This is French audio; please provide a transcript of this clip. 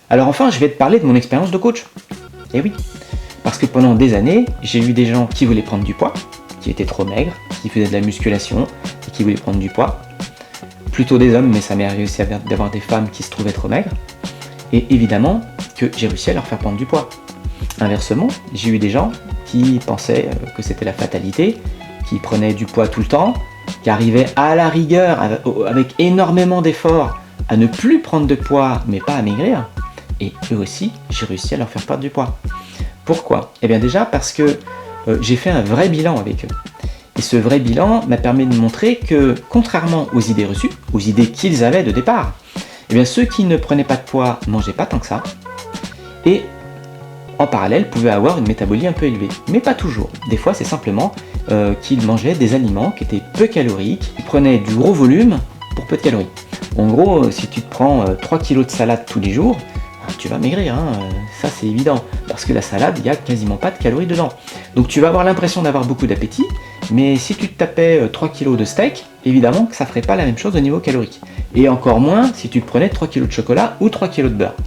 Alors enfin, je vais te parler de mon expérience de coach. Eh oui, parce que pendant des années, j'ai eu des gens qui voulaient prendre du poids, qui étaient trop maigres, qui faisaient de la musculation et qui voulaient prendre du poids. Plutôt des hommes, mais ça m'est arrivé aussi d'avoir des femmes qui se trouvaient trop maigres. Et évidemment que j'ai réussi à leur faire prendre du poids. Inversement, j'ai eu des gens qui pensaient que c'était la fatalité, qui prenaient du poids tout le temps, qui arrivaient à la rigueur, avec énormément d'efforts, à ne plus prendre de poids, mais pas à maigrir. Et eux aussi, j'ai réussi à leur faire perdre du poids. Pourquoi ? Eh bien déjà parce que j'ai fait un vrai bilan avec eux. Et ce vrai bilan m'a permis de montrer que, contrairement aux idées reçues, aux idées qu'ils avaient de départ, eh bien ceux qui ne prenaient pas de poids ne mangeaient pas tant que ça, et en parallèle pouvaient avoir une métabolie un peu élevée. Mais pas toujours. Des fois, c'est simplement qu'ils mangeaient des aliments qui étaient peu caloriques, qui prenaient du gros volume pour peu de calories. En gros, si tu te prends 3 kg de salade tous les jours, tu vas maigrir, hein, ça c'est évident, parce que la salade, il n'y a quasiment pas de calories dedans. Donc tu vas avoir l'impression d'avoir beaucoup d'appétit, mais si tu te tapais 3 kg de steak, évidemment que ça ne ferait pas la même chose au niveau calorique. Et encore moins si tu te prenais 3 kg de chocolat ou 3 kg de beurre.